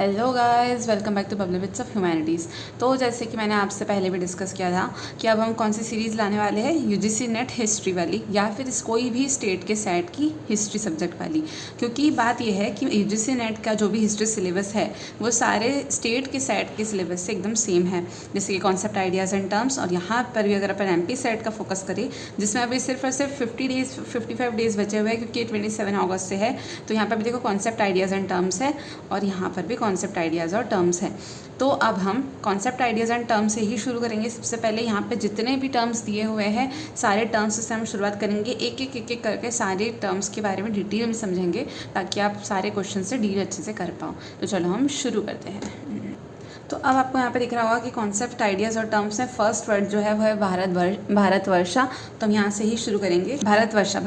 Hello guys, welcome back to public bits of humanities. तो जैसे कि मैंने आपसे पहले भी डिस्कस किया था कि अब हम कौन सी सीरीज़ लाने वाले हैं, यूजीसी नेट हिस्ट्री वाली या फिर कोई भी स्टेट के सेट की हिस्ट्री सब्जेक्ट वाली। क्योंकि बात यह है कि यूजीसी नेट का जो भी हिस्ट्री सिलेबस है वो सारे स्टेट के सेट के सिलेबस से एकदम सेम है, जैसे कि कॉन्सेप्ट, आइडियाज़ एंड टर्म्स। और यहाँ पर भी अगर अपन एमपी सेट का फोकस करें, जिसमें अभी सिर्फ और सिर्फ 55 डेज़ बचे हुए हैं, क्योंकि 27 अगस्त से है। तो यहाँ पर भी देखो कॉन्सेप्ट, आइडियाज़ एंड टर्म्स है और यहाँ पर भी कॉन्सेप्ट, आइडियाज़ और टर्म्स है। तो अब हम कॉन्सेप्ट, आइडियाज़ एंड टर्म्स से ही शुरू करेंगे। सबसे पहले यहाँ पे जितने भी टर्म्स दिए हुए हैं सारे टर्म्स से हम शुरुआत करेंगे, एक एक करके सारे टर्म्स के बारे में डिटेल में समझेंगे, ताकि आप सारे क्वेश्चन से डील अच्छे से कर पाओ। तो चलो हम शुरू करते हैं। तो अब आपको यहाँ पे दिख रहा होगा कि कॉन्सेप्ट, आइडियाज़ और टर्म्स में फर्स्ट वर्ड जो है वो है भारतवर्षा। तो हम यहाँ से ही शुरू करेंगे। भारतवर्षा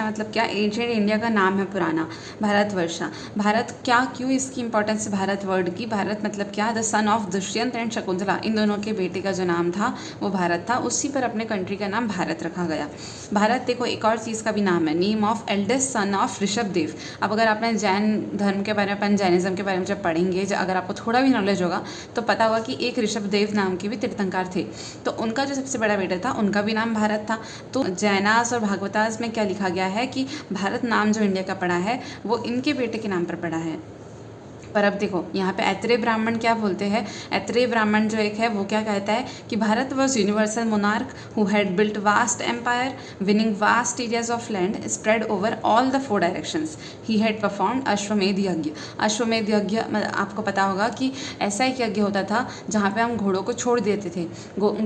मतलब क्या? एंशिएंट इंडिया का नाम है पुराना, भारतवर्षा। भारत क्या, क्यों इसकी इंपॉर्टेंस है भारत वर्ड की? भारत मतलब क्या? The son of Dushyant and Shakuntala, इन दोनों के बेटे का जो नाम था वो भारत था, उसी पर अपने कंट्री का नाम भारत रखा गया। भारत देखो एक और चीज़ का भी नाम है, name of eldest son of Rishabhdev. अब अगर आपने जैन धर्म के बारे में, अपन जैनिज्म के बारे में जब पढ़ेंगे, अगर आपको थोड़ा भी नॉलेज होगा तो पता होगा कि एक ऋषभदेव नाम के भी तीर्थंकर थे। तो उनका जो सबसे बड़ा बेटा था उनका भी नाम भारत था। तो जैनास और भागवतास में क्या लिखा गया है कि भारत नाम जो इंडिया का पड़ा है वो इनके बेटे के नाम पर पड़ा है। पर अब देखो यहाँ पे ऐत्रेय ब्राह्मण क्या बोलते हैं? ऐत्रेय ब्राह्मण जो एक है वो क्या कहता है कि Bharat was universal monarch who had built vast empire, winning vast areas of land spread over all the 4 directions. He had performed Ashvamedha yajna. अश्वमेध यज्ञ आपको पता होगा कि ऐसा एक यज्ञ होता था जहाँ पे हम घोड़ों को छोड़ देते थे।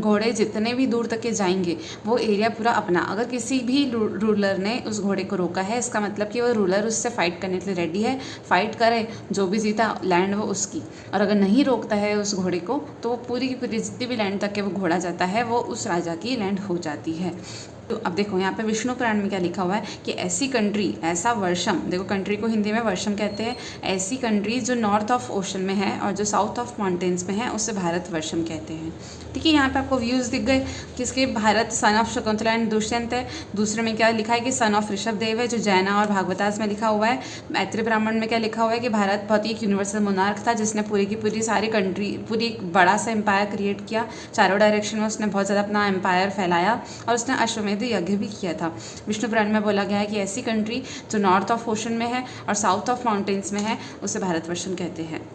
घोड़े जितने भी दूर तक के जाएंगे वो एरिया पूरा अपना। अगर किसी भी रूलर ने उस घोड़े को रोका है, इसका मतलब कि वो रूलर उससे फाइट करने के लिए रेडी है। फाइट करे, जो भी लैंड वो उसकी। और अगर नहीं रोकता है उस घोड़े को तो वो पूरी की पूरी जितनी भी लैंड तक के वो घोड़ा जाता है वो उस राजा की लैंड हो जाती है। तो अब देखो यहाँ पे विष्णु पुराण में क्या लिखा हुआ है कि ऐसी कंट्री, ऐसा वर्षम, देखो कंट्री को हिंदी में वर्षम कहते हैं, ऐसी कंट्री जो नॉर्थ ऑफ ओशन में है और जो साउथ ऑफ माउंटेन्स में है उसे भारत वर्षम कहते हैं। ठीक है, यहाँ पे आपको व्यूज़ दिख गए किसके? Bharat son of Shakuntala and Dushyant है। दूसरे में क्या लिखा है कि सन ऑफ ऋषभदेव है, जो जैना और भागवतास में लिखा हुआ है। ऐत्रेय ब्राह्मण में क्या लिखा हुआ है कि भारत बहुत ही एक यूनिवर्सल मोनार्क था जिसने पूरी की पूरी सारी कंट्री, पूरी एक बड़ा सा एम्पायर क्रिएट किया। चारों डायरेक्शन में उसने बहुत ज़्यादा अपना एम्पायर फैलाया और उसने अश्वमेध यज्ञ भी किया था। विष्णु पुराण में बोला गया है कि ऐसी कंट्री जो नॉर्थ ऑफ ओशन में है और साउथ ऑफ माउंटेन्स में है उसे भारतवर्षम कहते हैं।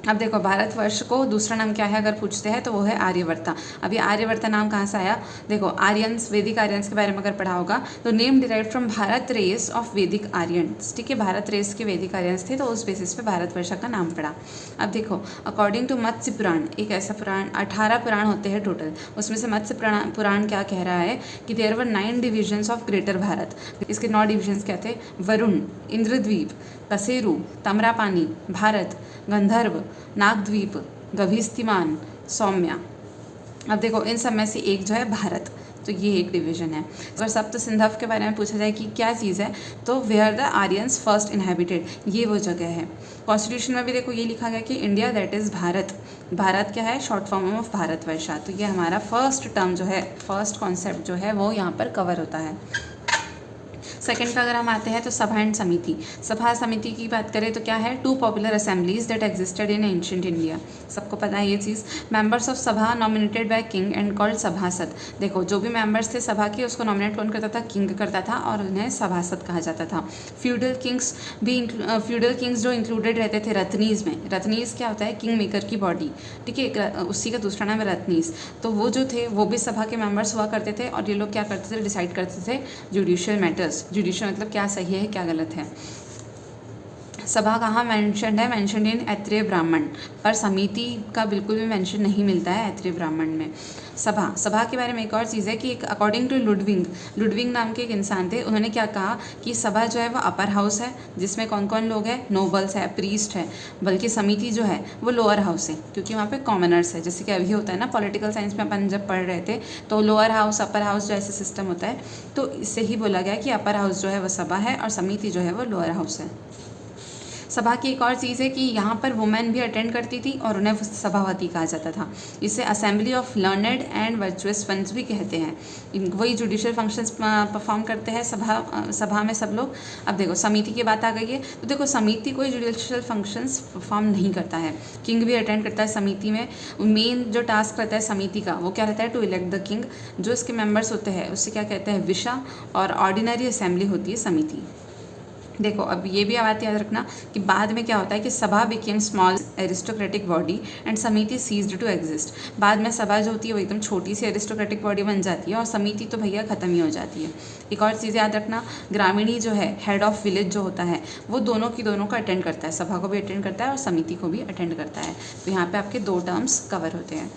अब देखो भारतवर्ष को दूसरा नाम क्या है अगर पूछते हैं तो वो है आर्यवर्ता। अब ये आर्यवर्ता नाम कहाँ से आया? देखो आर्यंस, वैदिक आर्यंस के बारे में अगर पढ़ा होगा तो name derived from Bharat race of Vedic Aryans. ठीक है, भारत रेस के वैदिक आर्यंस थे तो उस बेसिस पे भारतवर्ष का नाम पड़ा। अब देखो अकॉर्डिंग टू मत्स्य पुराण, एक ऐसा पुराण, 18 पुराण होते हैं टोटल, उसमें से मत्स्य पुराण क्या कह रहा है कि there were 9 divisions of greater Bharat. इसके 9 डिविजन्स क्या थे? वरुण, इंद्रद्वीप, कसेरू, तमरापानी, भारत, गंधर्व, नागद्वीप, गभीस्तिमान, सौम्या। अब देखो इन सब में से एक जो है भारत, तो ये एक डिवीजन है। अगर सप्त सिंधव के बारे में पूछा जाए कि क्या चीज़ है तो where the Aryans first inhabited, ये वो जगह है। कॉन्स्टिट्यूशन में भी देखो ये लिखा गया कि India that is Bharat. Bharat क्या है? Short form of Bharatvarsha. तो ये हमारा फर्स्ट टर्म जो है, फर्स्ट कॉन्सेप्ट जो है वो यहाँ पर कवर होता है। सेकंड का अगर हम आते हैं तो सभा एंड समिति। सभा समिति की बात करें तो क्या है? 2 popular assemblies that existed in ancient India. सबको पता है ये चीज़। मेंबर्स ऑफ सभा nominated by king and called सभासद। देखो जो भी मेंबर्स थे सभा के उसको नॉमिनेट कौन करता था? किंग करता था और उन्हें सभासद कहा जाता था। फ्यूडल किंग्स जो इंक्लूडेड रहते थे रत्नीज में। रत्नीज क्या होता है? किंग मेकर की बॉडी। ठीक है, उसी का दूसरा नाम है रत्नीज। तो वो जो थे वो भी सभा के मेंबर्स हुआ करते थे और ये लोग क्या करते थे? डिसाइड करते थे जुडिशियल मैटर्स। जुडिशियल मतलब क्या सही है क्या गलत है। सभा कहाँ मेंशनड है? मेंशनड इन ऐत्रेय ब्राह्मण, पर समिति का बिल्कुल भी मेंशन नहीं मिलता है ऐत्रेय ब्राह्मण में। सभा के बारे में एक और चीज़ है कि एक अकॉर्डिंग टू लुडविंग नाम के एक इंसान थे, उन्होंने क्या कहा कि सभा जो है वो अपर हाउस है जिसमें कौन कौन लोग हैं? नोबल्स है, प्रीस्ट है, बल्कि समिति जो है वो लोअर हाउस है क्योंकि वहाँ पे कॉमनर्स है। जैसे कि अभी होता है ना पॉलिटिकल साइंस में अपन जब पढ़ रहे थे तो लोअर हाउस अपर हाउस जो ऐसे सिस्टम होता है, तो इससे ही बोला गया कि अपर हाउस जो है वो सभा है और समिति जो है वो लोअर हाउस है। सभा की एक और चीज़ है कि यहाँ पर वुमेन भी अटेंड करती थी और उन्हें सभावती कहा जाता था। इसे assembly of learned and virtuous ones भी कहते हैं। वही जुडिशियल फंक्शंस परफॉर्म करते हैं सभा में सब लोग। अब देखो समिति की बात आ गई है, तो देखो समिति कोई जुडिशियल फंक्शंस परफॉर्म नहीं करता है, किंग भी अटेंड करता है समिति में। मेन जो टास्क रहता है समिति का वो क्या रहता है, टू इलेक्ट द किंग। जो इसके मेंबर्स होते हैं उससे क्या कहते हैं, विशा, और ऑर्डिनरी असेंबली होती है समिति। देखो अब ये भी बात याद रखना कि बाद में क्या होता है कि सभा became small aristocratic body and समिति सीज्ड टू एग्जिस्ट। बाद में सभा जो होती है वो एकदम छोटी सी एरिस्टोक्रेटिक बॉडी बन जाती है और समिति तो भैया ख़त्म ही हो जाती है। एक और चीज़ याद रखना, ग्रामीणी जो है, हेड ऑफ विलेज जो होता है, वो दोनों को अटेंड करता है, सभा को भी अटेंड करता है और समिति को भी अटेंड करता है। तो यहाँ पर आपके 2 टर्म्स कवर होते हैं।